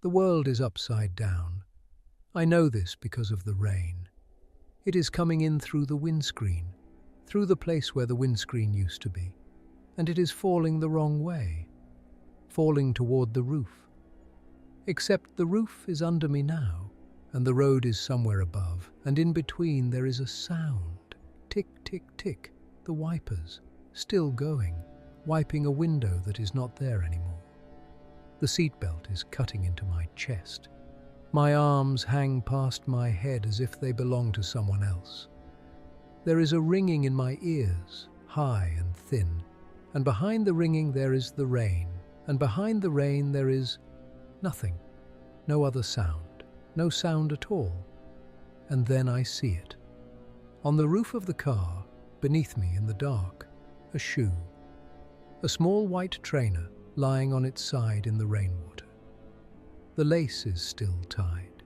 The world is upside down. I know this because of the rain. It is coming in through the windscreen, through the place where the windscreen used to be, and it is falling the wrong way, falling toward the roof. Except the roof is under me now, and the road is somewhere above, and in between there is a sound. Tick, tick, tick, the wipers, still going, wiping a window that is not there anymore. The seatbelt is cutting into my chest. My arms hang past my head as if they belong to someone else. There is a ringing in my ears, high and thin, and behind the ringing there is the rain, and behind the rain there is nothing, no other sound, no sound at all. And then I see it. On the roof of the car, beneath me in the dark, a shoe, a small white trainer lying on its side in the rainwater. The lace is still tied.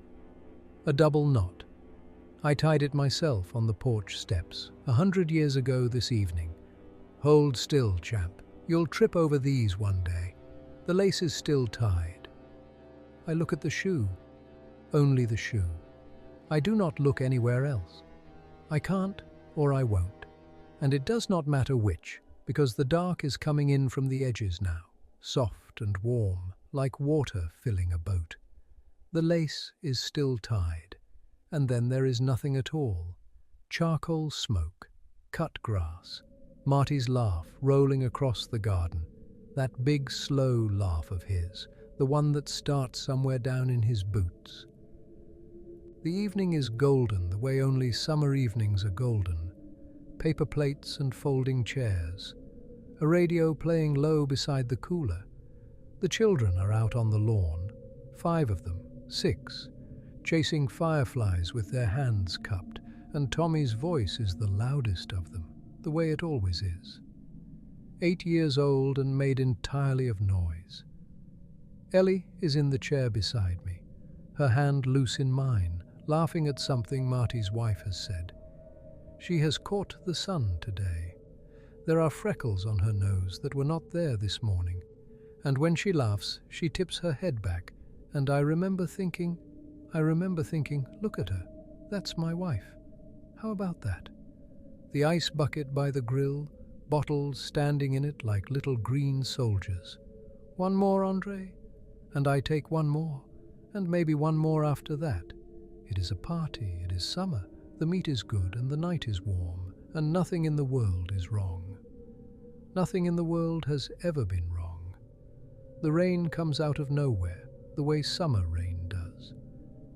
A double knot. I tied it myself on the porch steps 100 years ago this evening. Hold still, chap. You'll trip over these one day. The lace is still tied. I look at the shoe. Only the shoe. I do not look anywhere else. I can't or I won't. And it does not matter which, because the dark is coming in from the edges now, soft and warm, like water filling a boat. The lace is still tied, and then there is nothing at all. Charcoal smoke, cut grass, Marty's laugh rolling across the garden, that big slow laugh of his, the one that starts somewhere down in his boots. The evening is golden the way only summer evenings are golden. Paper plates and folding chairs, a radio playing low beside the cooler. The children are out on the lawn, 5 of them, 6, chasing fireflies with their hands cupped, and Tommy's voice is the loudest of them, the way it always is. 8 years old and made entirely of noise. Ellie is in the chair beside me, her hand loose in mine, laughing at something Marty's wife has said. She has caught the sun today. There are freckles on her nose that were not there this morning, and when she laughs, she tips her head back, and I remember thinking, look at her, that's my wife. How about that? The ice bucket by the grill, bottles standing in it like little green soldiers. One more, Andre? And I take one more, and maybe one more after that. It is a party, it is summer, the meat is good and the night is warm, and nothing in the world is wrong. Nothing in the world has ever been wrong. The rain comes out of nowhere, the way summer rain does.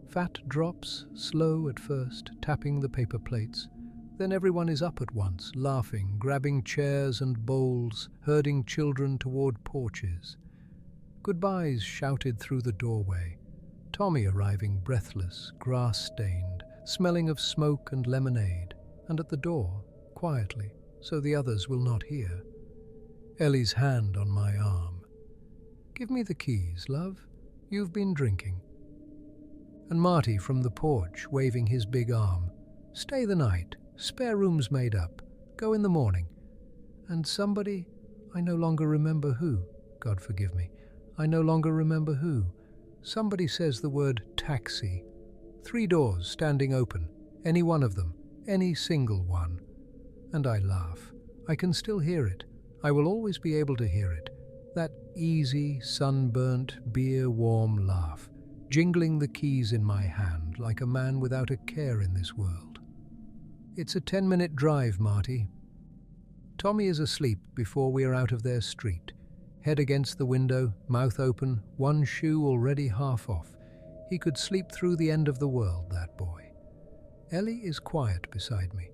Fat drops, slow at first, tapping the paper plates. Then everyone is up at once, laughing, grabbing chairs and bowls, herding children toward porches. Goodbyes shouted through the doorway. Tommy arriving breathless, grass-stained, smelling of smoke and lemonade, and at the door, quietly, so the others will not hear. Ellie's hand on my arm. Give me the keys, love. You've been drinking. And Marty from the porch, waving his big arm. Stay the night. Spare rooms made up. Go in the morning. And somebody, I no longer remember who, God forgive me, I no longer remember who. Somebody says the word taxi. 3 doors standing open, any one of them, any single one. And I laugh. I can still hear it. I will always be able to hear it. That easy, sunburnt, beer-warm laugh, jingling the keys in my hand like a man without a care in this world. It's a 10-minute drive, Marty. Tommy is asleep before we are out of their street. Head against the window, mouth open, one shoe already half off. He could sleep through the end of the world, that boy. Ellie is quiet beside me.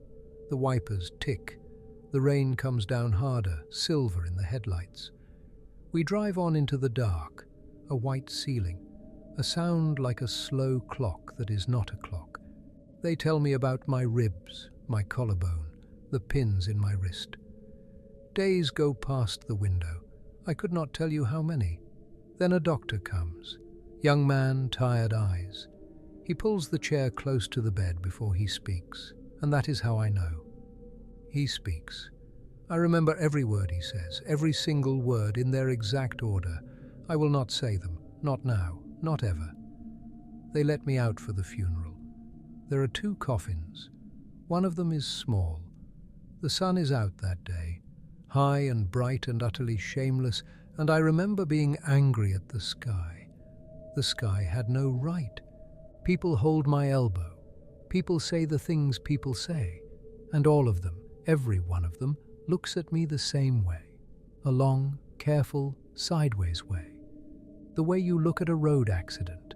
The wipers tick. The rain comes down harder, silver in the headlights. We drive on into the dark, a white ceiling, a sound like a slow clock that is not a clock. They tell me about my ribs, my collarbone, the pins in my wrist. Days go past the window. I could not tell you how many. Then a doctor comes. Young man, tired eyes. He pulls the chair close to the bed before he speaks, and that is how I know. He speaks. I remember every word he says, every single word in their exact order. I will not say them, not now. not ever. They let me out for the funeral. There are 2 coffins. One of them is small. The sun is out that day, high and bright and utterly shameless, and I remember being angry at the sky. The sky had no right. People hold my elbow. People say the things people say. And all of them, every one of them, looks at me the same way. A long, careful, sideways way. The way you look at a road accident.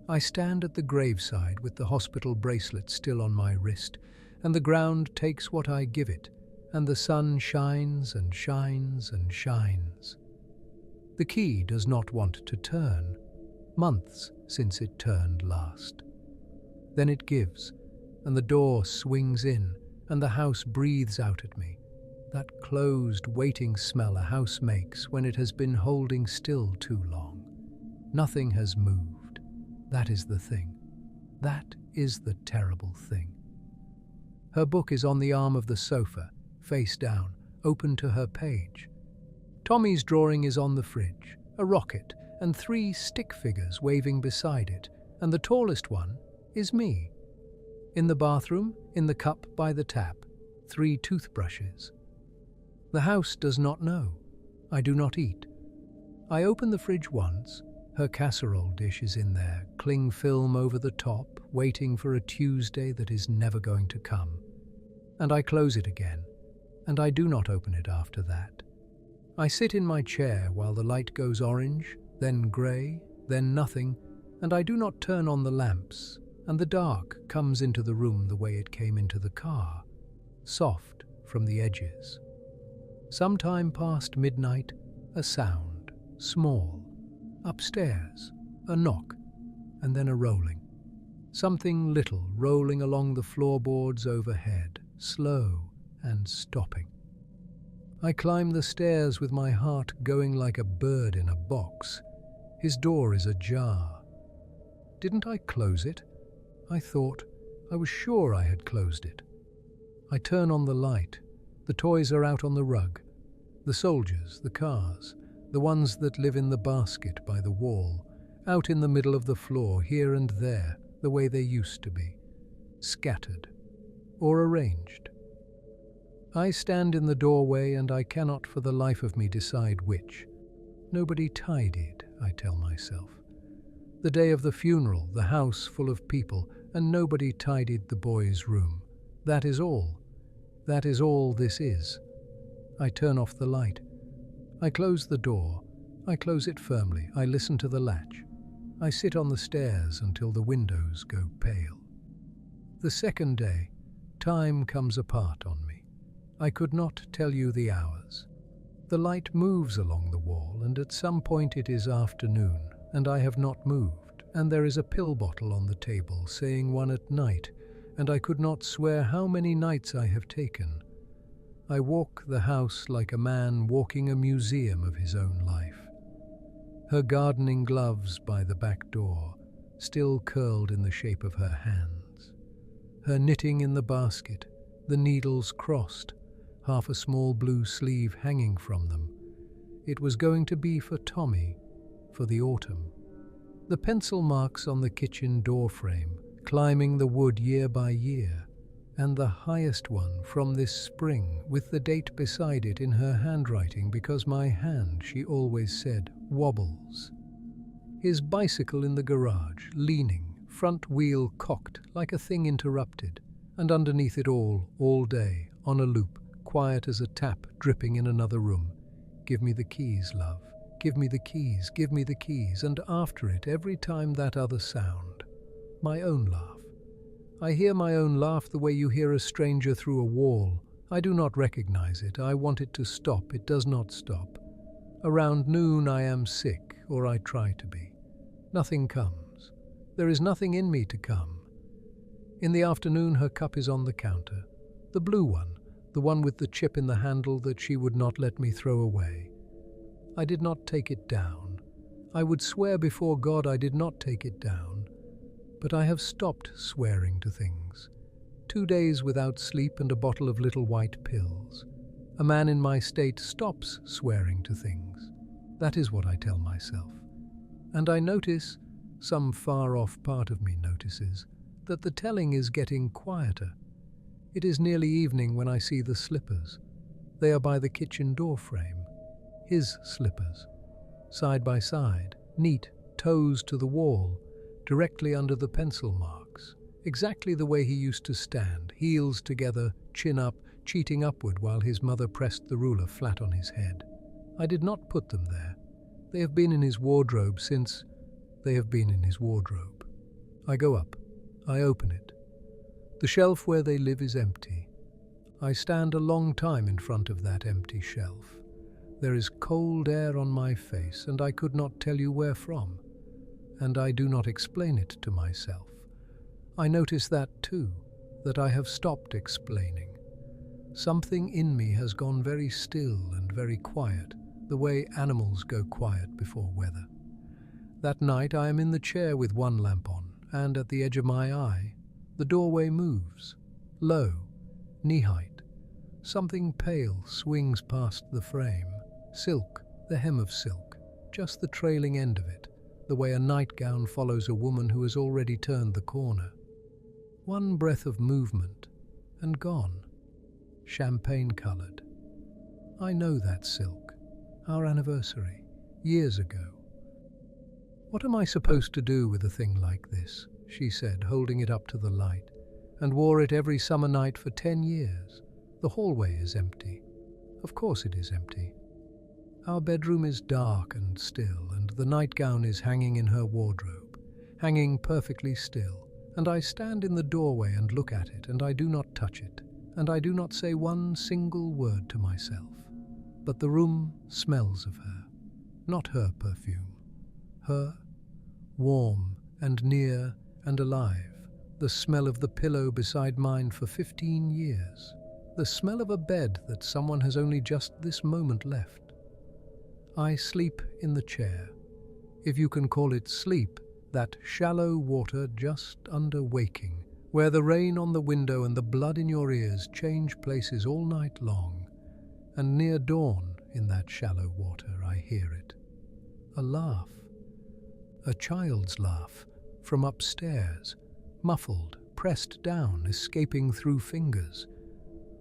I stand at the graveside with the hospital bracelet still on my wrist, and the ground takes what I give it, and the sun shines and shines and shines. The key does not want to turn, months since it turned last. Then it gives, and the door swings in, and the house breathes out at me, that closed, waiting smell a house makes when it has been holding still too long. Nothing has moved. That is the thing. That is the terrible thing. Her book is on the arm of the sofa, face down, open to her page. Tommy's drawing is on the fridge, a rocket, and 3 stick figures waving beside it, and the tallest one is me. In the bathroom, in the cup by the tap, 3 toothbrushes. The house does not know. I do not eat. I open the fridge once. Her casserole dish is in there, cling film over the top, waiting for a Tuesday that is never going to come. And I close it again, and I do not open it after that. I sit in my chair while the light goes orange, then grey, then nothing, and I do not turn on the lamps, and the dark comes into the room the way it came into the car, soft from the edges. Sometime past midnight, a sound, small, upstairs, a knock, and then a rolling. Something little rolling along the floorboards overhead, slow and stopping. I climb the stairs with my heart going like a bird in a box. His door is ajar. Didn't I close it? I thought. I was sure I had closed it. I turn on the light. The toys are out on the rug. The soldiers, the cars, the ones that live in the basket by the wall, out in the middle of the floor, here and there, the way they used to be, scattered or arranged. I stand in the doorway and I cannot for the life of me decide which. Nobody tidied, I tell myself. The day of the funeral, the house full of people, and nobody tidied the boy's room. That is all. That is all this is. I turn off the light. I close the door. I close it firmly. I listen to the latch. I sit on the stairs until the windows go pale. The second day, time comes apart on me. I could not tell you the hours. The light moves along the wall, and at some point it is afternoon, and I have not moved, and there is a pill bottle on the table saying 1 at night, and I could not swear how many nights I have taken. I walk the house like a man walking a museum of his own life. Her gardening gloves by the back door, still curled in the shape of her hands. Her knitting in the basket, the needles crossed, half a small blue sleeve hanging from them. It was going to be for Tommy, for the autumn. The pencil marks on the kitchen door frame, climbing the wood year by year, and the highest one from this spring with the date beside it in her handwriting because my hand, she always said, wobbles. His bicycle in the garage, leaning, front wheel cocked like a thing interrupted, and underneath it all day, on a loop, quiet as a tap dripping in another room. Give me the keys, love. Give me the keys, give me the keys, and after it, every time that other sound. My own laugh. I hear my own laugh the way you hear a stranger through a wall. I do not recognize it. I want it to stop. It does not stop. Around noon I am sick, or I try to be. Nothing comes. There is nothing in me to come. In the afternoon her cup is on the counter. The blue one, the one with the chip in the handle that she would not let me throw away. I did not take it down. I would swear before God I did not take it down. But I have stopped swearing to things. 2 days without sleep and a bottle of little white pills. A man in my state stops swearing to things. That is what I tell myself. And I notice, some far-off part of me notices, that the telling is getting quieter. It is nearly evening when I see the slippers. They are by the kitchen door frame. His slippers. Side by side, neat, toes to the wall, directly under the pencil marks. Exactly the way he used to stand, heels together, chin up, cheating upward while his mother pressed the ruler flat on his head. I did not put them there. They have been in his wardrobe since they have been in his wardrobe. I go up. I open it. The shelf where they live is empty. I stand a long time in front of that empty shelf. There is cold air on my face, and I could not tell you where from. And I do not explain it to myself. I notice that too, that I have stopped explaining. Something in me has gone very still and very quiet, the way animals go quiet before weather. That night I am in the chair with one lamp on, and at the edge of my eye, the doorway moves, low, knee-height. Something pale swings past the frame, silk, the hem of silk, just the trailing end of it, the way a nightgown follows a woman who has already turned the corner. One breath of movement, and gone, champagne-colored. I know that silk, our anniversary, years ago. "What am I supposed to do with a thing like this?" she said, holding it up to the light, "and wore it every summer night for 10 years. The hallway is empty. Of course it is empty. Our bedroom is dark and still, and the nightgown is hanging in her wardrobe, hanging perfectly still, and I stand in the doorway and look at it, and I do not touch it, and I do not say one single word to myself. But the room smells of her, not her perfume. Her, warm and near and alive, the smell of the pillow beside mine for 15 years, the smell of a bed that someone has only just this moment left. I sleep in the chair, if you can call it sleep, that shallow water just under waking, where the rain on the window and the blood in your ears change places all night long, and near dawn in that shallow water I hear it. A laugh, a child's laugh, from upstairs, muffled, pressed down, escaping through fingers.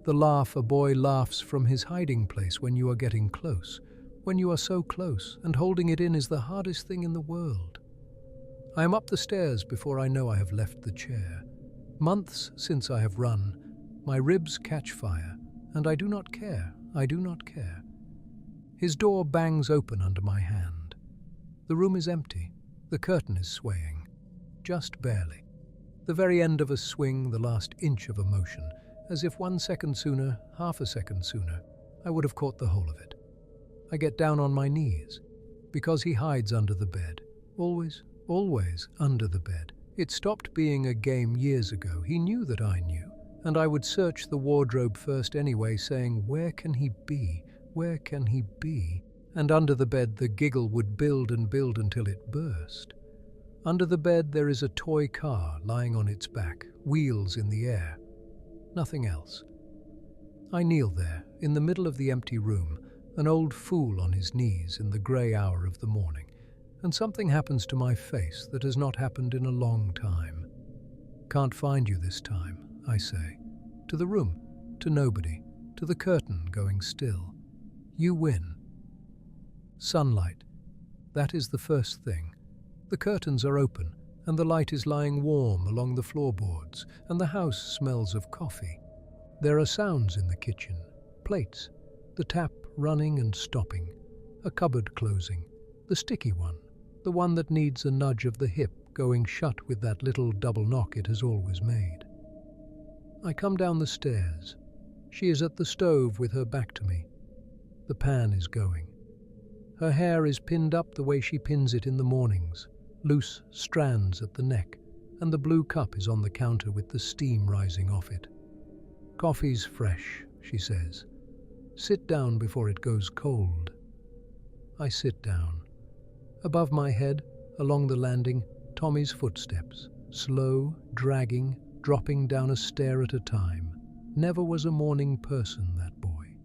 The laugh a boy laughs from his hiding place when you are getting close, when you are so close, and holding it in is the hardest thing in the world. I am up the stairs before I know I have left the chair. Months since I have run, my ribs catch fire, and I do not care, I do not care. His door bangs open under my hand. The room is empty, the curtain is swaying, just barely. The very end of a swing, the last inch of a motion, as if 1 second sooner, half a second sooner, I would have caught the whole of it. I get down on my knees, because he hides under the bed, always under the bed. It stopped being a game years ago. He knew that I knew, and I would search the wardrobe first anyway, saying, "Where can he be? Where can he be?" And under the bed the giggle would build and build until it burst. Under the bed there is a toy car lying on its back, wheels in the air. Nothing else. I kneel there, in the middle of the empty room, an old fool on his knees in the grey hour of the morning, and something happens to my face that has not happened in a long time. "Can't find you this time," I say. To the room, to nobody, to the curtain going still. You win. Sunlight. That is the first thing. The curtains are open, and the light is lying warm along the floorboards, and the house smells of coffee. There are sounds in the kitchen, plates, the tap running and stopping, a cupboard closing, the sticky one, the one that needs a nudge of the hip going shut with that little double knock it has always made. I come down the stairs. She is at the stove with her back to me. The pan is going. Her hair is pinned up the way she pins it in the mornings, loose strands at the neck, and the blue cup is on the counter with the steam rising off it. "Coffee's fresh," she says. "Sit down before it goes cold." I sit down. Above my head, along the landing, Tommy's footsteps, slow, dragging, dropping down a stair at a time. Never was a morning person, that boy.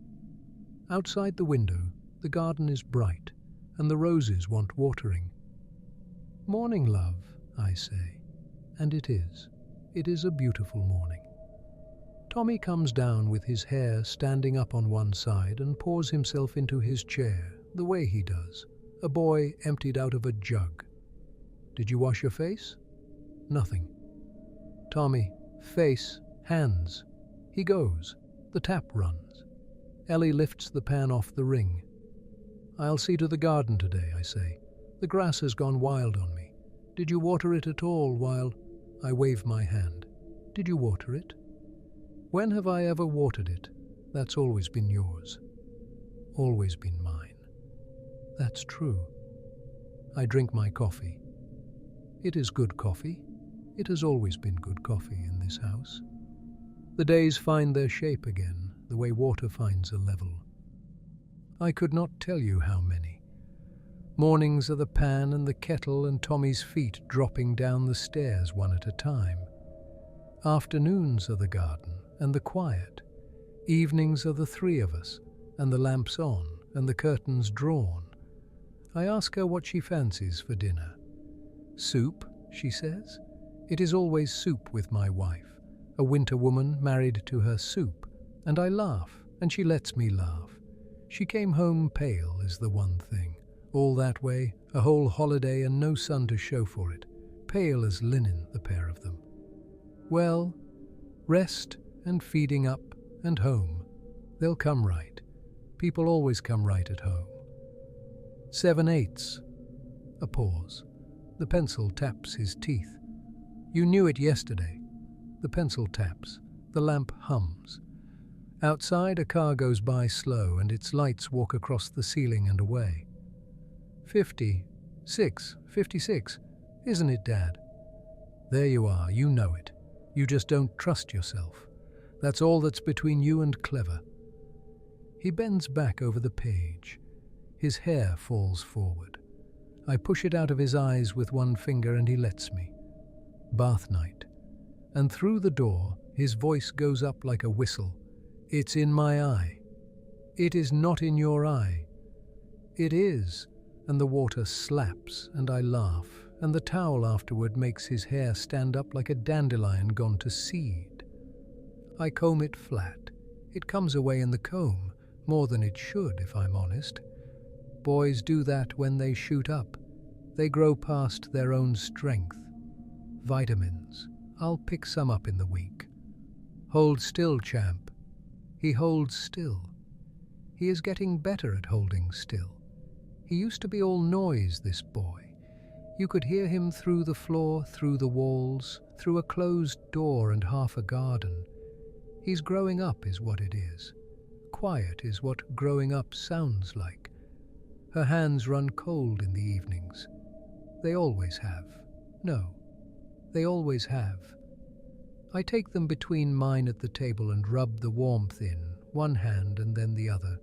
Outside the window, the garden is bright, and the roses want watering. Morning, love, I say. And it is. It is a beautiful morning. Tommy comes down with his hair standing up on one side and pours himself into his chair, the way he does. A boy emptied out of a jug. Did you wash your face? Nothing. Tommy, face, hands. He goes. The tap runs. Ellie lifts the pan off the ring. I'll see to the garden today, I say. The grass has gone wild on me. Did you water it at all while... I wave my hand. Did you water it? When have I ever watered it? That's always been yours. Always been mine. That's true. I drink my coffee. It is good coffee. It has always been good coffee in this house. The days find their shape again, the way water finds a level. I could not tell you how many. Mornings are the pan and the kettle and Tommy's feet dropping down the stairs one at a time. Afternoons are the garden and the quiet. Evenings are the three of us, and the lamps on and the curtains drawn. I ask her what she fancies for dinner. Soup, she says. It is always soup with my wife, a winter woman married to her soup, and I laugh, and she lets me laugh. She came home pale is the one thing. All that way, a whole holiday and no sun to show for it. Pale as linen, the pair of them. Well, rest and feeding up and home. They'll come right. People always come right at home. 7/8. A pause. The pencil taps his teeth. You knew it yesterday. The pencil taps. The lamp hums. Outside, a car goes by slow and its lights walk across the ceiling and away. 56. Isn't it, Dad? There you are, you know it. You just don't trust yourself. That's all that's between you and clever. He bends back over the page. His hair falls forward. I push it out of his eyes with one finger and he lets me. Bath night. And through the door, his voice goes up like a whistle. It's in my eye. It is not in your eye. It is. And the water slaps, and I laugh, and the towel afterward makes his hair stand up like a dandelion gone to seed. I comb it flat. It comes away in the comb, more than it should, if I'm honest. Boys do that when they shoot up. They grow past their own strength. Vitamins. I'll pick some up in the week. Hold still, champ. He holds still. He is getting better at holding still. He used to be all noise, this boy. You could hear him through the floor, through the walls, through a closed door and half a garden. He's growing up is what it is. Quiet is what growing up sounds like. Her hands run cold in the evenings. They always have. No, they always have. I take them between mine at the table and rub the warmth in, one hand and then the other,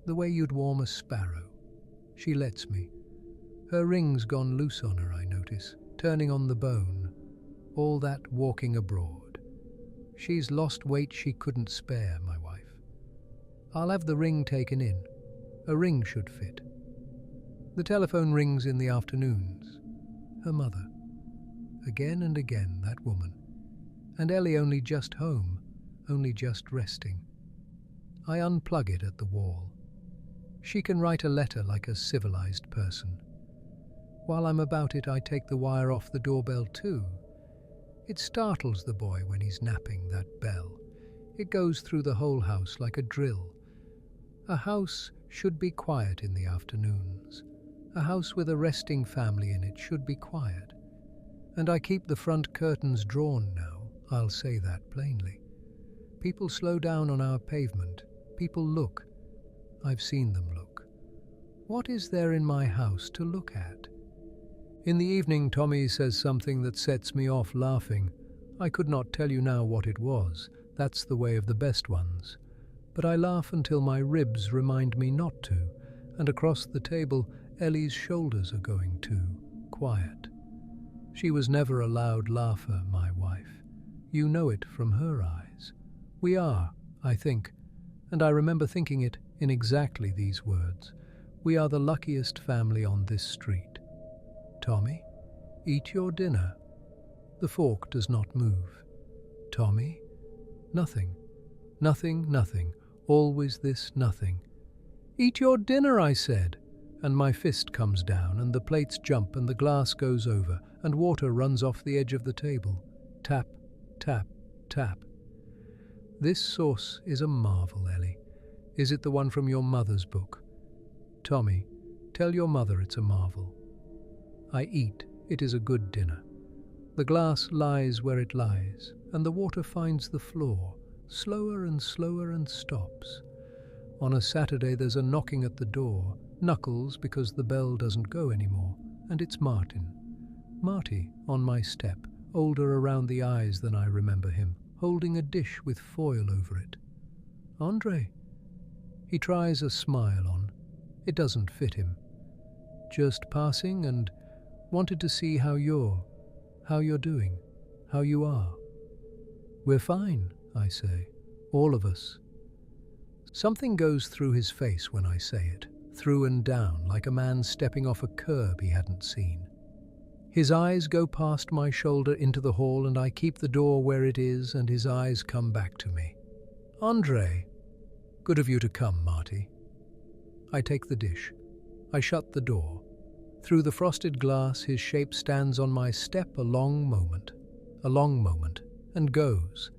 the way you'd warm a sparrow. She lets me. Her ring's gone loose on her, I notice, turning on the bone. All that walking abroad. She's lost weight she couldn't spare, my wife. I'll have the ring taken in. A ring should fit. The telephone rings in the afternoons. Her mother. Again and again, that woman. And Ellie only just home, only just resting. I unplug it at the wall. She can write a letter like a civilized person. While I'm about it, I take the wire off the doorbell too. It startles the boy when he's napping, that bell. It goes through the whole house like a drill. A house should be quiet in the afternoons. A house with a resting family in it should be quiet. And I keep the front curtains drawn now, I'll say that plainly. People slow down on our pavement. People look. I've seen them look. What is there in my house to look at? In the evening, Tommy says something that sets me off laughing. I could not tell you now what it was. That's the way of the best ones. But I laugh until my ribs remind me not to, and across the table, Ellie's shoulders are going too quiet. She was never a loud laugher, my wife. You know it from her eyes. We are, I think, and I remember thinking it in exactly these words. We are the luckiest family on this street. Tommy? Eat your dinner. The fork does not move. Tommy? Nothing. Nothing, nothing. Always this nothing. Eat your dinner, I said. And my fist comes down, and the plates jump, and the glass goes over, and water runs off the edge of the table. Tap, tap, tap. This sauce is a marvel, Ellie. Is it the one from your mother's book? Tommy, tell your mother it's a marvel. I eat. It is a good dinner. The glass lies where it lies, and the water finds the floor, slower and stops. On a Saturday there's a knocking at the door, knuckles because the bell doesn't go anymore, and it's Martin. Marty, on my step, older around the eyes than I remember him, holding a dish with foil over it. Andre? He tries a smile on. It doesn't fit him. Just passing and wanted to see how you're doing, how you are. We're fine, I say, all of us. Something goes through his face when I say it, through and down, like a man stepping off a curb he hadn't seen. His eyes go past my shoulder into the hall, and I keep the door where it is, and his eyes come back to me. Andre, good of you to come, Marty. I take the dish. I shut the door. Through the frosted glass, his shape stands on my step a long moment, and goes.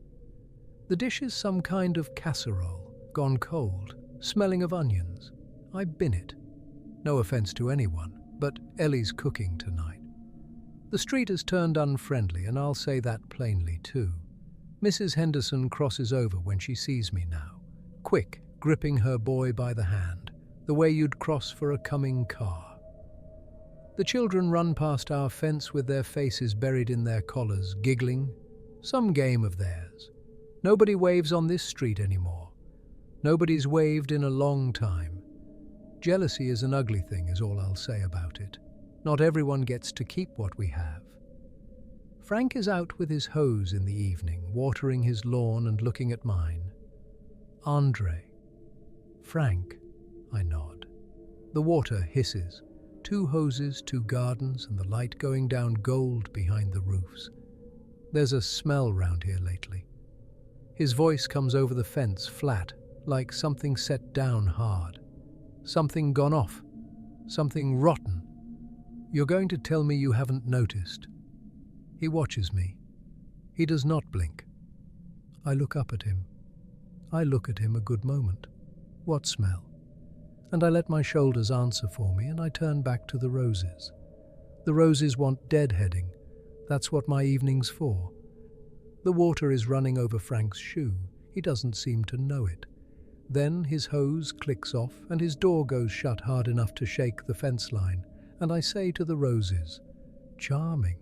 The dish is some kind of casserole, gone cold, smelling of onions. I bin it. No offense to anyone, but Ellie's cooking tonight. The street has turned unfriendly, and I'll say that plainly too. Mrs. Henderson crosses over when she sees me now, quick, gripping her boy by the hand, the way you'd cross for a coming car. The children run past our fence with their faces buried in their collars, giggling. Some game of theirs. Nobody waves on this street anymore. Nobody's waved in a long time. Jealousy is an ugly thing, is all I'll say about it. Not everyone gets to keep what we have. Frank is out with his hose in the evening, watering his lawn and looking at mine. Andre. Frank. I nod. The water hisses. 2 hoses, 2 gardens, and the light going down gold behind the roofs. There's a smell round here lately. His voice comes over the fence, flat, like something set down hard. Something gone off. Something rotten. You're going to tell me you haven't noticed. He watches me. He does not blink. I look up at him. I look at him a good moment. What smell? And I let my shoulders answer for me, and I turn back to the roses. The roses want deadheading. That's what my evening's for. The water is running over Frank's shoe. He doesn't seem to know it. Then his hose clicks off, and his door goes shut hard enough to shake the fence line, and I say to the roses, charming.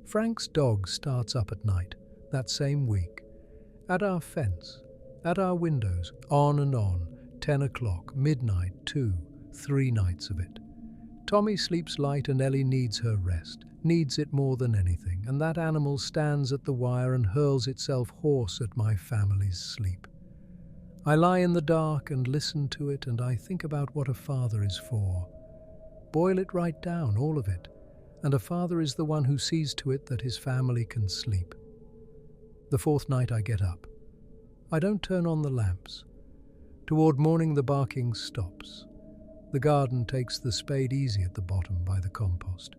Frank's dog starts up at night, that same week. At our fence, at our windows, on and on, 10 o'clock, midnight, 2, 3 nights of it. Tommy sleeps light and Ellie needs her rest, needs it more than anything, and that animal stands at the wire and hurls itself hoarse at my family's sleep. I lie in the dark and listen to it, and I think about what a father is for. Boil it right down, all of it, and a father is the one who sees to it that his family can sleep. The 4th night I get up. I don't turn on the lamps. Toward morning the barking stops. The garden takes the spade easy at the bottom by the compost.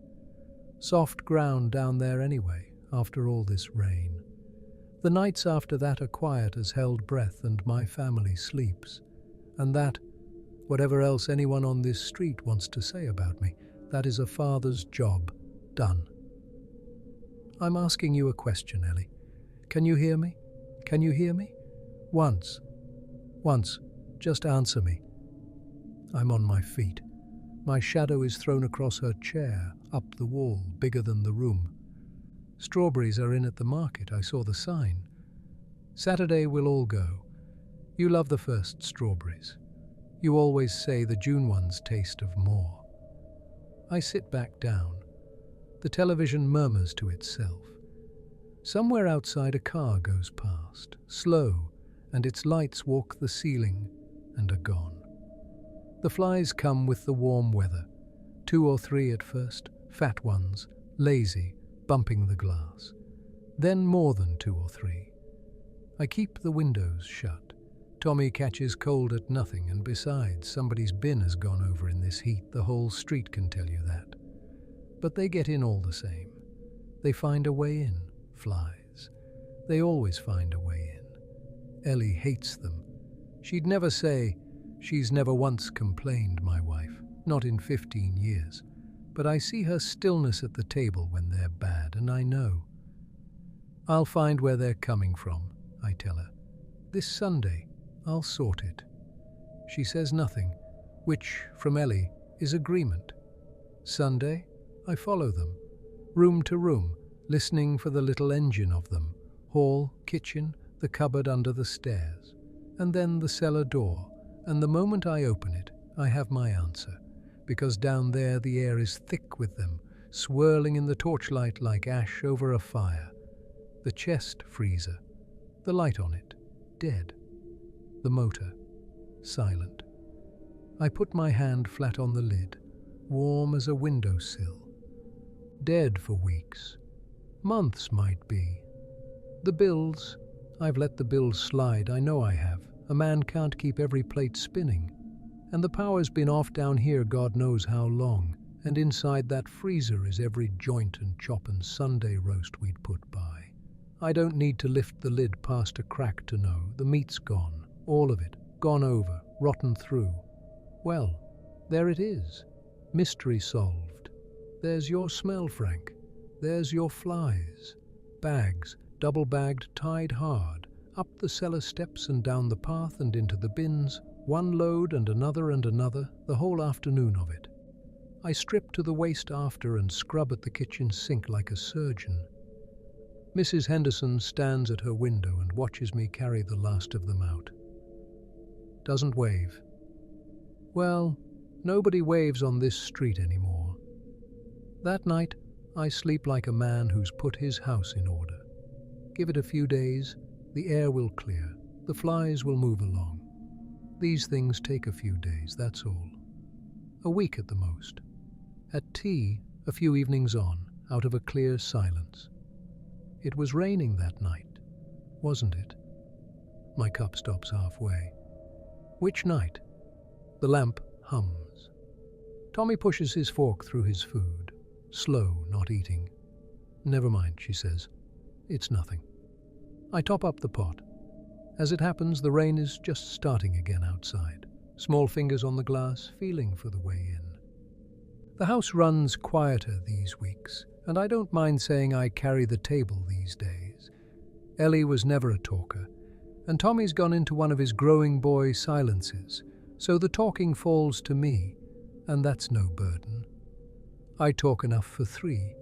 Soft ground down there anyway, after all this rain. The nights after that are quiet as held breath, and my family sleeps. And that, whatever else anyone on this street wants to say about me, that is a father's job done. I'm asking you a question, Ellie. Can you hear me? Can you hear me? Once. Just answer me. I'm on my feet. My shadow is thrown across her chair, up the wall, bigger than the room. Strawberries are in at the market, I saw the sign. Saturday we'll all go. You love the first strawberries. You always say the June ones taste of more. I sit back down. The television murmurs to itself. Somewhere outside a car goes past, slow, and its lights walk the ceiling and are gone. The flies come with the warm weather, 2 or 3 at first, fat ones, lazy, bumping the glass. Then more than 2 or 3. I keep the windows shut. Tommy catches cold at nothing, and besides, somebody's bin has gone over in this heat. The whole street can tell you that. But they get in all the same. They find a way in, flies. They always find a way in. Ellie hates them. She'd never say, she's never once complained, my wife, not in 15 years. But I see her stillness at the table when they're bad, and I know. I'll find where they're coming from, I tell her. This Sunday, I'll sort it. She says nothing, which, from Ellie, is agreement. Sunday, I follow them, room to room, listening for the little engine of them, hall, kitchen, the cupboard under the stairs, and then the cellar door, and the moment I open it, I have my answer, because down there the air is thick with them, swirling in the torchlight like ash over a fire. The chest freezer, the light on it, dead. The motor, silent. I put my hand flat on the lid, warm as a windowsill. Dead for weeks. Months might be. The bills, I've let the bills slide, I know I have. A man can't keep every plate spinning. And the power's been off down here God knows how long, and inside that freezer is every joint and chop and Sunday roast we'd put by. I don't need to lift the lid past a crack to know the meat's gone, all of it, gone over, rotten through. Well, there it is. Mystery solved. There's your smell, Frank. There's your flies. Bags, double-bagged, tied hard, up the cellar steps and down the path and into the bins, one load and another, the whole afternoon of it. I strip to the waist after and scrub at the kitchen sink like a surgeon. Mrs. Henderson stands at her window and watches me carry the last of them out. Doesn't wave. Well, nobody waves on this street anymore. That night, I sleep like a man who's put his house in order. Give it a few days, the air will clear, the flies will move along. These things take a few days, that's all. A week at the most. At tea, a few evenings on, out of a clear silence. It was raining that night, wasn't it? My cup stops halfway. Which night? The lamp hums. Tommy pushes his fork through his food, slow, not eating. Never mind, she says. It's nothing. I top up the pot. As it happens, the rain is just starting again outside. Small fingers on the glass, feeling for the way in. The house runs quieter these weeks, and I don't mind saying I carry the table these days. Ellie was never a talker, and Tommy's gone into one of his growing boy silences, so the talking falls to me, and that's no burden. I talk enough for 3.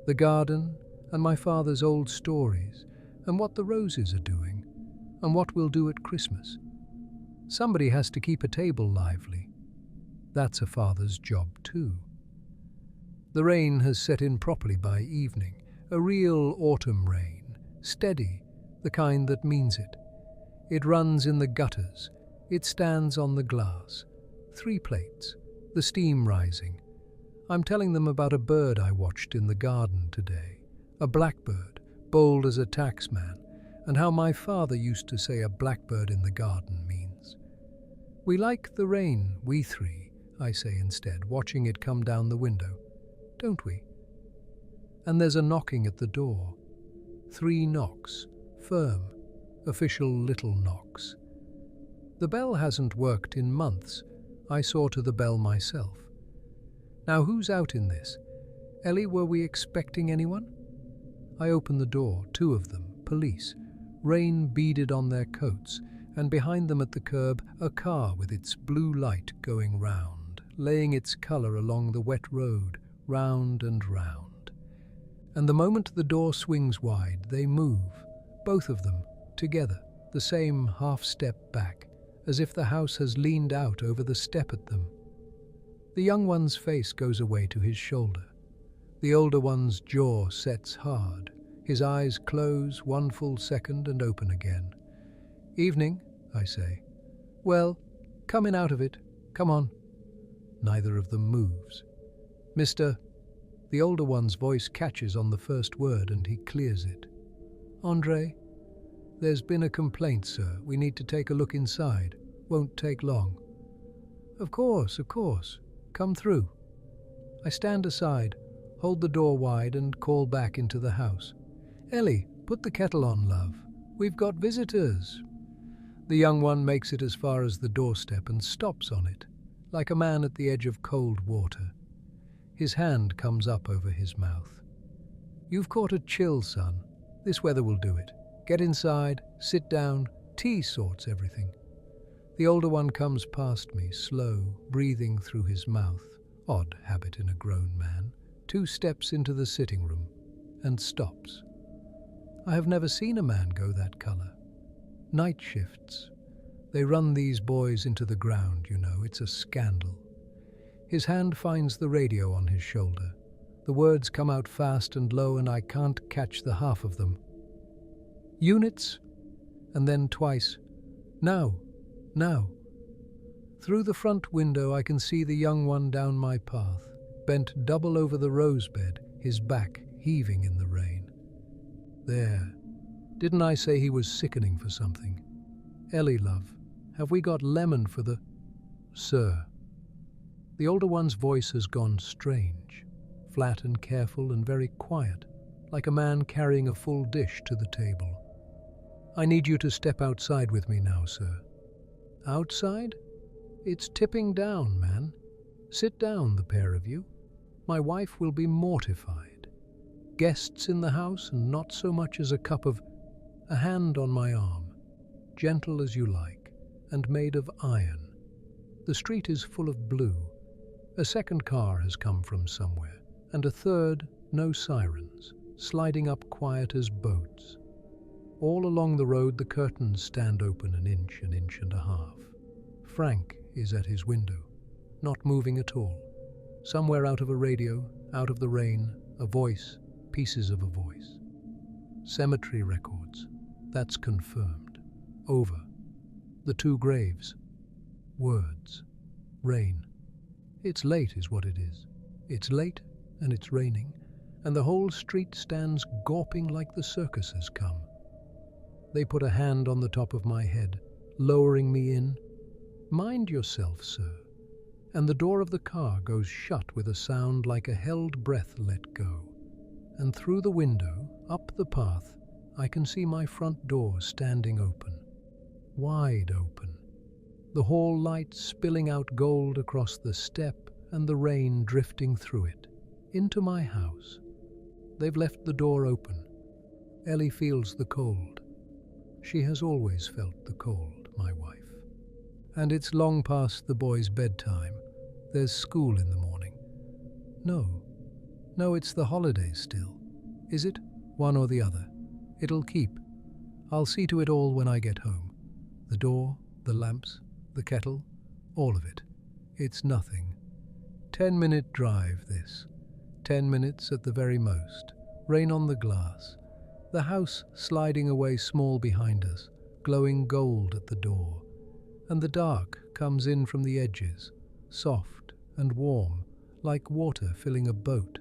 The garden, and my father's old stories, and what the roses are doing, and what we'll do at Christmas. Somebody has to keep a table lively. That's a father's job too. The rain has set in properly by evening, a real autumn rain, steady, the kind that means it. It runs in the gutters, it stands on the glass. 3 plates, the steam rising. I'm telling them about a bird I watched in the garden today, a blackbird, bold as a taxman, and how my father used to say a blackbird in the garden means. We like the rain, we 3, I say instead, watching it come down the window. Don't we? And there's a knocking at the door. 3 knocks, firm, official little knocks. The bell hasn't worked in months. I saw to the bell myself. Now who's out in this? Ellie, were we expecting anyone? I open the door, 2 of them, police, rain beaded on their coats, and behind them at the curb a car with its blue light going round, laying its colour along the wet road, round and round. And the moment the door swings wide, they move, both of them, together, the same half-step back, as if the house has leaned out over the step at them. The young one's face goes away to his shoulder. The older one's jaw sets hard. His eyes close 1 full second and open again. Evening, I say. Well, coming out of it. Come on. Neither of them moves. Mister, The older one's voice catches on the first word and he clears it. "Andre, there's been a complaint, sir. We need to take a look inside. Won't take long." Of course. Come through." I stand aside, hold the door wide and call back into the house. "Ellie, put the kettle on, love. We've got visitors." The young one makes it as far as the doorstep and stops on it, like a man at the edge of cold water. His hand comes up over his mouth. "You've caught a chill, son. This weather will do it. Get inside, sit down, tea sorts everything." The older one comes past me, slow, breathing through his mouth, odd habit in a grown man, 2 steps into the sitting room, and stops. I have never seen a man go that color. Night shifts. They run these boys into the ground, you know, it's a scandal. His hand finds the radio on his shoulder. The words come out fast and low and I can't catch the half of them. "Units," and then twice, "Now, now." Through the front window I can see the young one down my path, bent double over the rose bed, his back heaving in the rain. There. Didn't I say he was sickening for something? "Ellie, love, have we got lemon for the—" "Sir." The older one's voice has gone strange, flat and careful and very quiet, like a man carrying a full dish to the table. "I need you to step outside with me now, sir." "Outside? It's tipping down, man. Sit down, the pair of you. My wife will be mortified. Guests in the house and not so much as a cup of—" A hand on my arm, gentle as you like, and made of iron. The street is full of blue. A second car has come from somewhere, and a third, no sirens, sliding up quiet as boats. All along the road the curtains stand open an inch and a half. Frank is at his window, not moving at all. Somewhere out of a radio, out of the rain, a voice, pieces of a voice. Cemetery records, that's confirmed. Over. The 2 graves. Words. Rain. It's late is what it is. It's late and it's raining, and the whole street stands gawping like the circus has come. They put a hand on the top of my head, lowering me in. "Mind yourself, sir." And the door of the car goes shut with a sound like a held breath let go. And through the window, up the path, I can see my front door standing open. Wide open. The hall light spilling out gold across the step and the rain drifting through it, into my house. They've left the door open. Ellie feels the cold. She has always felt the cold, my wife. And it's long past the boys' bedtime. There's school in the morning. No, it's the holidays still. Is it? One or the other. It'll keep. I'll see to it all when I get home. The door, the lamps, the kettle, all of it. It's nothing. 10-minute drive, this. 10 minutes at the very most. Rain on the glass. The house sliding away small behind us, glowing gold at the door. And the dark comes in from the edges, soft and warm, like water filling a boat